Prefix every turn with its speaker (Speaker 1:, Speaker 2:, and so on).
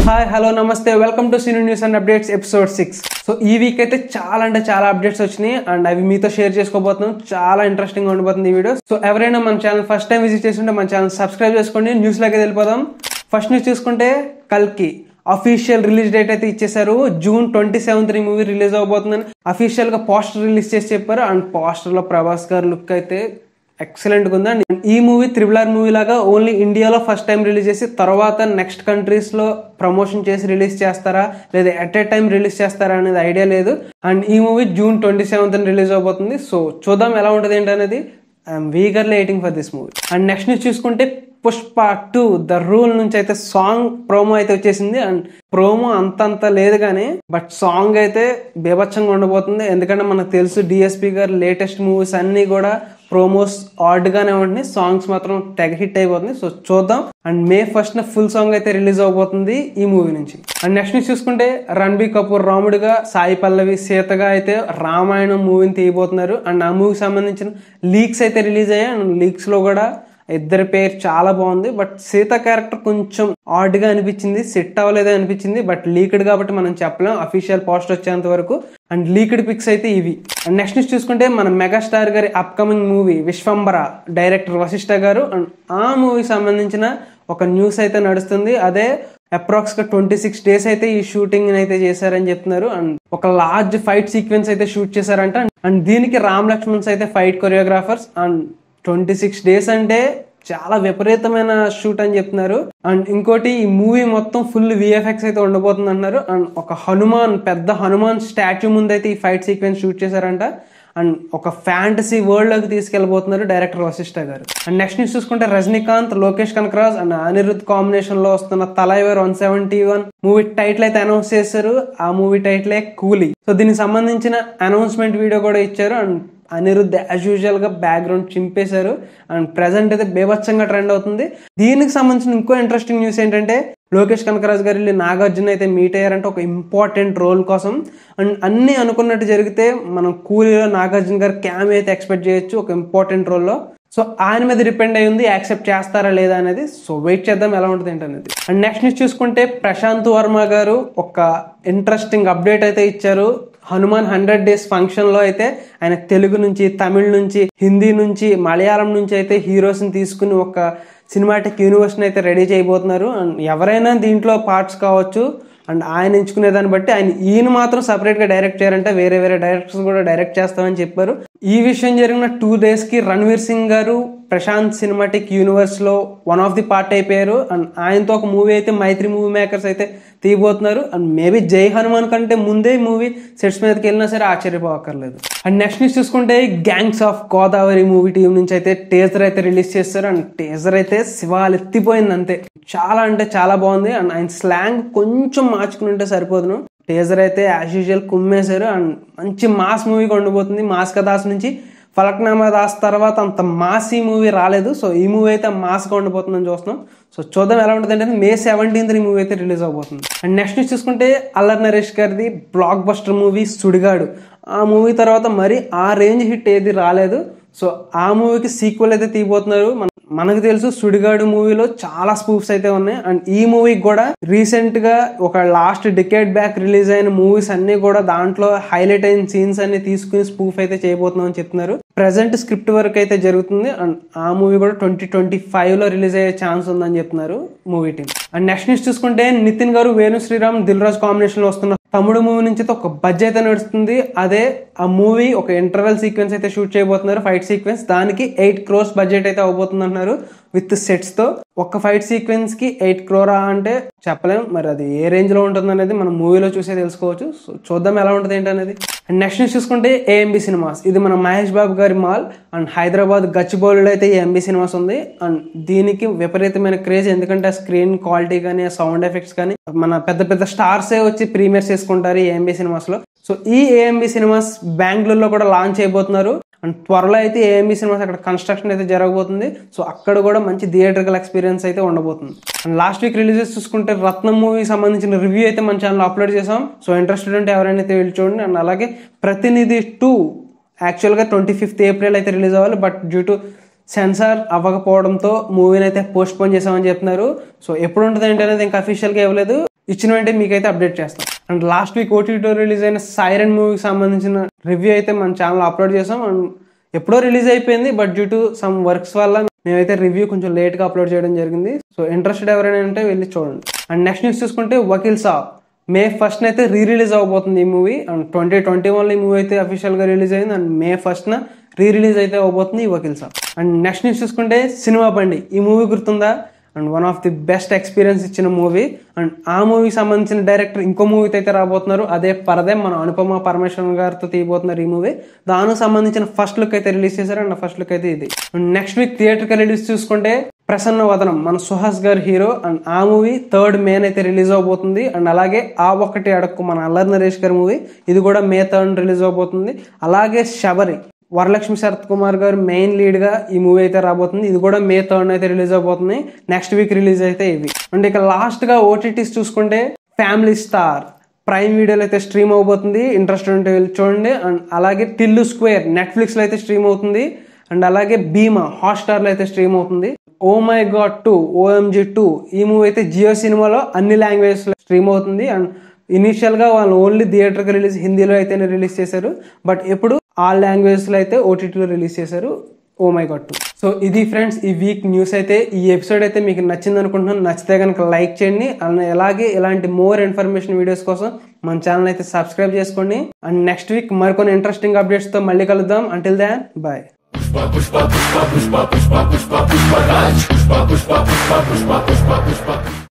Speaker 1: Hi hello నమస్తే welcome to cine news and updates episode 6. So ఈ week అయితే చాలా అంటే చాలా అప్డేట్స్ వచ్చినాయి అండ్ అవి మీతో షేర్ చేసుకోబోతున్నాం. చాలా ఇంట్రెస్టింగ్ గా ఉండబోతుంది ఈ వీడియో. సో ఎవరైనా మన ఛానల్ ఫస్ట్ టైం విజిట్ చేస్తుంటే మన ఛానల్ సబ్స్క్రైబ్ చేసుకోండి. న్యూస్ లోకి వెళ్ళిపోదాం. ఫస్ట్ న్యూస్ చూసుకుంటే కల్కి అఫీషియల్ రిలీజ్ డేట్ అయితే ఇచ్చేసారు. June 27 ఈ మూవీ రిలీజ్ అవబోతుందని అఫీషియల్ గా పోస్టర్ రిలీజ్ చేసి చెప్పారు. అండ్ పోస్టర్ లో ప్రభాస్ గారి లుక్ అయితే ఎక్సలెంట్ గా ఉంది. అండ్ ఈ మూవీ RRR మూవీ లాగా ఓన్లీ ఇండియాలో ఫస్ట్ టైం రిలీజ్ చేసి తర్వాత నెక్స్ట్ కంట్రీస్ లో ప్రమోషన్ చేసి రిలీజ్ చేస్తారా లేదా ఎట్ ఏ టైం రిలీజ్ చేస్తారా అనేది ఐడియా లేదు. అండ్ ఈ మూవీ June 27 రిలీజ్ అవబోతుంది. సో చూద్దాం ఎలా ఉంటుంది ఏంటి అనేది. I'm eagerly waiting for this movie. And next news చూసుకుంటే పుష్ప 2 ద రూల్ నుంచి అయితే సాంగ్ ప్రోమో అయితే వచ్చేసింది. అండ్ ప్రోమో అంతంత లేదు కానీ బట్ సాంగ్ అయితే బీభత్సంగా ఉండబోతుంది. ఎందుకంటే మనకు తెలుసు డిఎస్పి గారు లేటెస్ట్ మూవీస్ అన్ని కూడా ప్రోమోస్ ఆడ్ గానే ఉంటున్నాయి, సాంగ్స్ మాత్రం తెగ హిట్ అయిపోతుంది. సో చూద్దాం. అండ్ May 1 ఫుల్ సాంగ్ అయితే రిలీజ్ అవబోతుంది ఈ మూవీ నుంచి. అండ్ నెక్స్ట్ న్యూస్ చూసుకుంటే రణబీర్ కపూర్ రాముడిగా, సాయి పల్లవి సీతగా అయితే రామాయణం మూవీని తీయబోతున్నారు. అండ్ ఆ మూవీకి సంబంధించిన లీక్స్ అయితే రిలీజ్ అయ్యాయి. అండ్ లీక్స్ లో కూడా ఇద్దరి పేరు చాలా బాగుంది. బట్ సీత క్యారెక్టర్ కొంచెం ఆడ్ గా అనిపించింది, సెట్ అవ్వలేదే అనిపించింది. బట్ లీక్డ్ కాబట్టి మనం చెప్పలేం అఫీషియల్ పోస్టర్ వచ్చేంత వరకు. అండ్ లీక్డ్ పిక్స్ అయితే ఇవి. అండ్ నెక్స్ట్ న్యూస్ చూసుకుంటే మన మెగాస్టార్ గారి upcoming movie Vishwambhara director Vassishta గారు. అండ్ ఆ మూవీకి సంబంధించిన ఒక న్యూస్ అయితే నడుస్తుంది. అదే అప్రాక్స్ గా 26 డేస్ అయితే ఈ షూటింగ్ అయితే చేశారని చెప్తున్నారు. అండ్ ఒక లార్జ్ ఫైట్ సీక్వెన్స్ అయితే షూట్ చేశారంట. అండ్ దీనికి రామ్ లక్ష్మణ్స్ అయితే ఫైట్ కొరియోగ్రాఫర్స్. అండ్ 26 డేస్ అంటే చాలా విపరీతమైన షూట్ అని చెప్తున్నారు. అండ్ ఇంకోటి ఈ మూవీ మొత్తం ఫుల్ విఎఫ్ఎక్స్ అయితే ఉండబోతుంది అంటున్నారు. అండ్ ఒక పెద్ద హనుమాన్ స్టాచ్యూ ముందు అయితే ఈ ఫైట్ సీక్వెన్స్ షూట్ చేశారంట. అండ్ ఒక ఫ్యాంటసీ వరల్డ్ లోకి తీసుకెళ్లబోతున్నారు డైరెక్టర్ వశిష్ఠ గారు. అండ్ నెక్స్ట్ న్యూస్ చూసుకుంటే రజనీకాంత్, లోకేష్ కనకరాజ్ అండ్ అనిరుద్ కాంబినేషన్ లో వస్తున్న తలైవర్ 171 మూవీ టైటిల్ అయితే అనౌన్స్ చేశారు. ఆ మూవీ టైటిలే కూలీ. సో దీనికి సంబంధించిన అనౌన్స్మెంట్ వీడియో కూడా ఇచ్చారు. అండ్ అనిరుద్ధ్ యాజ్ యూజువల్ గా బ్యాక్గ్రౌండ్ చింపేశారు. అండ్ ప్రెసెంట్ అయితే బేభత్సంగా ట్రెండ్ అవుతుంది. దీనికి సంబంధించిన ఇంకో ఇంట్రెస్టింగ్ న్యూస్ ఏంటంటే లోకేష్ కనకరాజ్ గారు వెళ్ళి నాగార్జున అయితే మీట్ అయ్యారంటే ఒక ఇంపార్టెంట్ రోల్ కోసం. అండ్ అన్ని అనుకున్నట్టు జరిగితే మనం కూలీలో నాగార్జున గారు క్యామ్ అయితే ఎక్స్పెక్ట్ చేయొచ్చు ఒక ఇంపార్టెంట్ రోల్లో. సో ఆయన మీద డిపెండ్ అయి ఉంది యాక్సెప్ట్ చేస్తారా లేదా అనేది. సో వెయిట్ చేద్దాం ఎలా ఉంటుంది ఏంటనేది. అండ్ నెక్స్ట్ న్యూస్ చూసుకుంటే ప్రశాంత్ వర్మ గారు ఒక ఇంట్రెస్టింగ్ అప్డేట్ అయితే ఇచ్చారు. హనుమాన్ 100 డేస్ ఫంక్షన్ లో అయితే ఆయన తెలుగు నుంచి, తమిళ్ నుంచి, హిందీ నుంచి, మలయాళం నుంచి అయితే హీరోస్ ని తీసుకుని ఒక సినిమాటిక్ యూనివర్స్ ని అయితే రెడీ చేయబోతున్నారు. అండ్ ఎవరైనా దీంట్లో పార్ట్స్ కావచ్చు. అండ్ ఆయన ఎంచుకునే దాన్ని బట్టి ఈయన మాత్రం సపరేట్ గా డైరెక్ట్ చేయాలంటే వేరే డైరెక్టర్స్ కూడా డైరెక్ట్ చేస్తామని చెప్పారు. ఈ విషయం జరిగిన 2 days కి రణ్వీర్ సింగ్ గారు ప్రశాంత్ సినిమాటిక్ యూనివర్స్ లో వన్ ఆఫ్ ది పార్ట్ అయిపోయారు. అండ్ ఆయనతో ఒక మూవీ అయితే మైత్రి మూవీ మేకర్స్ అయితే తీయబోతున్నారు. అండ్ మేబీ జై హనుమాన్ కంటే ముందే మూవీ సెట్స్ మీదకి వెళ్ళినా సరే ఆశ్చర్యపోక్కర్లేదు. అండ్ నెక్స్ట్ న్యూస్ చూసుకుంటే gangs of Godavari movie team నుంచి అయితే టీజర్ అయితే రిలీజ్ చేస్తారు. అండ్ టీజర్ అయితే శివాలు ఎత్తిపోయింది అంతే. చాలా అంటే చాలా బాగుంది. అండ్ ఆయన స్లాంగ్ కొంచెం మార్చుకుని ఉంటే సరిపోదును. టీజర్ అయితే యాజ్ యూజువల్ కుమ్మేశారు. అండ్ మంచి మాస్ మూవీగా ఉండబోతుంది. మాస్కా దాస్ నుంచి ఫలక్నామా దాస్ తర్వాత అంత మాస్ ఈ మూవీ రాలేదు. సో ఈ మూవీ అయితే మాస్గా ఉండబోతుందని చూస్తున్నాం. సో చూద్దాం ఎలా ఉంటుంది అంటే May 17 ఈ మూవీ అయితే రిలీజ్ అవబోతుంది. అండ్ నెక్స్ట్ న్యూస్ చూసుకుంటే అల్లరి నరేష్ గారిది బ్లాక్ బస్టర్ మూవీ సుడిగాడు. ఆ మూవీ తర్వాత మరి ఆ రేంజ్ హిట్ ఏది రాలేదు. సో ఆ మూవీకి సీక్వెల్ అయితే తీయబోతున్నారు. మనకు తెలుసు సుడిగాడు మూవీలో చాలా స్పూఫ్స్ అయితే ఉన్నాయి. అండ్ ఈ మూవీకి కూడా రీసెంట్ గా ఒక లాస్ట్ డికేడ్ బ్యాక్ రిలీజ్ అయిన మూవీస్ అన్ని కూడా దాంట్లో హైలైట్ అయిన సీన్స్ అన్ని తీసుకుని స్పూఫ్ అయితే చేయబోతున్నాం అని చెప్తున్నారు. ప్రెసెంట్ స్క్రిప్ట్ వర్క్ అయితే జరుగుతుంది. అండ్ ఆ మూవీ కూడా 2025 లో రిలీజ్ అయ్యే ఛాన్స్ ఉందని చెప్తున్నారు movie team. And next news చూసుకుంటే నితిన్ గారు, వేణు శ్రీరామ్, దిల్ రాజు కాంబినేషన్ లో వస్తున్న తమ్ముడు మూవీ నుంచి అయితే ఒక బడ్జెట్ అయితే నడుస్తుంది. అదే ఆ మూవీ ఒక ఇంటర్వెల్ సీక్వెన్స్ అయితే షూట్ చేయబోతున్నారు, ఫైట్ సీక్వెన్స్. దానికి 8 crores బడ్జెట్ అయితే అవబోతుంది అంటున్నారు విత్ సెట్స్ తో. ఒక్క ఫైట్ సీక్వెన్స్ కి 8 crore అంటే చెప్పలేం. మరి అది ఏ రేంజ్ లో ఉంటుంది అనేది మనం మూవీలో చూసే తెలుసుకోవచ్చు. సో చూద్దాం ఎలా ఉంటుంది ఏంటి అనేది. అండ్ నెక్స్ట్ న్యూస్ చూసుకుంటే AMB సినిమాస్, ఇది మన మహేష్ బాబు గారి మాల్. అండ్ హైదరాబాద్ గచ్చిబౌలిలో అయితే AMB సినిమాస్ ఉంది. అండ్ దీనికి విపరీతమైన క్రేజ్. ఎందుకంటే ఆ స్క్రీన్ క్వాలిటీ కానీ, ఆ సౌండ్ ఎఫెక్ట్స్ కానీ మన పెద్ద పెద్ద స్టార్సే వచ్చి ప్రీమియర్స్ చేసుకుంటారు ఈ AMB సినిమాస్ లో. సో ఈ AMB సినిమాస్ బెంగళూరులో కూడా లాంచ్ అయిపోతున్నారు. అండ్ త్వరలో అయితే AMB సినిమాస్ అక్కడ కన్స్ట్రక్షన్ అయితే జరగబోతుంది. సో అక్కడ కూడా మంచి థియేటర్కల్ ఎక్స్పీరియన్స్ అయితే ఉండబోతుంది. అండ్ లాస్ట్ వీక్ రిలీజెస్ చూసుకుంటే రత్నం మూవీ సంబంధించిన రివ్యూ అయితే మన ఛానల్ అప్లోడ్ చేసాం. సో ఇంట్రెస్టెడ్ ఉంటే ఎవరైనా వెళ్ళి చూడండి. అండ్ అలాగే ప్రతినిధి 2 యాక్చువల్గా 25th April అయితే రిలీజ్ అవ్వాలి. బట్ డ్యూ టు సెన్సార్ అవ్వకపోవడంతో మూవీని అయితే పోస్ట్ పోన్ చేసామని చెప్తున్నారు. సో ఎప్పుడు ఉంటుంది ఏంటి అనేది ఇంకా అఫీషియల్గా ఇవ్వలేదు. ఇచ్చిన వెంటనే మీకైతే అప్డేట్ చేస్తాం. అండ్ లాస్ట్ వీక్ ఓటీటీలో రిలీజ్ అయిన సైరన్ మూవీకి సంబంధించిన రివ్యూ అయితే మన ఛానల్ అప్లోడ్ చేసాం. అండ్ ఎప్పుడో రిలీజ్ అయిపోయింది, but due to some works వల్ల మేమైతే రివ్యూ కొంచెం లేట్గా అప్లోడ్ చేయడం జరిగింది. సో ఇంట్రెస్టెడ్ ఎవరైనా ఉంటే వెళ్ళి చూడండి. అండ్ నెక్స్ట్ న్యూస్ చూసుకుంటే వకీల్ సాబ్ May 1st అయితే రిలీజ్ అవబోతుంది ఈ మూవీ. అండ్ 2021 ఈ మూవీ అయితే అఫీషియల్గా రిలీజ్ అయింది. అండ్ May 1st రిలీజ్ అయితే అవబోతుంది ఈ Vakeel Saab. And next news చూసుకుంటే సినిమా బండి, ఈ మూవీ గుర్తుందా? And one of the best experience ఇచ్చిన మూవీ. అండ్ ఆ మూవీకి సంబంధించిన డైరెక్టర్ ఇంకో మూవీతో అయితే రాబోతున్నారు, అదే పరదే. మన అనుపమ పరమేశ్వరన్ గారితో తీయబోతున్నారు ఈ మూవీ. దానికి సంబంధించిన ఫస్ట్ లుక్ అయితే రిలీజ్ చేశారు. అండ్ ఫస్ట్ లుక్ అయితే ఇది. అండ్ నెక్స్ట్ వీక్ థియేటర్కి రిలీజ్ చూసుకుంటే ప్రసన్న వదనం, మన సుహాస్ గారి హీరో. అండ్ ఆ మూవీ 3rd May అయితే రిలీజ్ అవబోతుంది. అండ్ అలాగే ఆ ఒక్కటి అడక్కు, మన అల్లరి నరేష్ గారి మూవీ, ఇది కూడా May 3rd రిలీజ్ అవబోతుంది. అలాగే శబరి, వరలక్ష్మి శరత్ కుమార్ గారు మెయిన్ లీడ్ గా ఈ మూవీ అయితే రాబోతుంది, ఇది కూడా May 3rd అయితే రిలీజ్ అవబోతుంది. నెక్స్ట్ వీక్ రిలీజ్ అయితే ఇవి. అండ్ ఇక లాస్ట్ గా ఓటీటీస్ చూసుకుంటే ఫ్యామిలీ స్టార్ ప్రైమ్ వీడియోలో అయితే స్ట్రీమ్ అవబోతుంది, ఇంట్రెస్ట్ ఉంటే వెళ్ళి చూడండి. అండ్ అలాగే టిల్లు స్క్వేర్ నెట్ఫ్లిక్స్ లో అయితే స్ట్రీమ్ అవుతుంది. అండ్ అలాగే భీమా హాట్స్టార్ లో అయితే స్ట్రీమ్ అవుతుంది. ఓ మై గాడ్ 2 OMG 2 ఈ మూవీ అయితే జియో సినిమాలో అన్ని లాంగ్వేజెస్ లో స్ట్రీమ్ అవుతుంది. అండ్ ఇనిషియల్ గా వాళ్ళు ఓన్లీ థియేటర్ కి రిలీజ్ హిందీలో అయితేనే రిలీజ్ చేశారు, బట్ ఇప్పుడు ఆ లాంగ్వేజెస్ లో అయితే ఓటీటీలో రిలీజ్ చేశారు ఓ మై గాడ్ 2. సో ఇది ఫ్రెండ్స్ ఈ వీక్ న్యూస్ అయితే. ఈ ఎపిసోడ్ అయితే మీకు నచ్చింది అనుకుంటున్నాను. నచ్చితే కనుక లైక్ చేయండి. అండ్ అలాగే ఇలాంటి మోర్ ఇన్ఫర్మేషన్ వీడియోస్ కోసం మన ఛానల్ అయితే సబ్స్క్రైబ్ చేసుకోండి. అండ్ నెక్స్ట్ వీక్ మరికొన్ని ఇంట్రెస్టింగ్ అప్డేట్స్ తో మళ్ళీ కలుద్దాం. Until then bye. Pushpa Raj. Pushpa.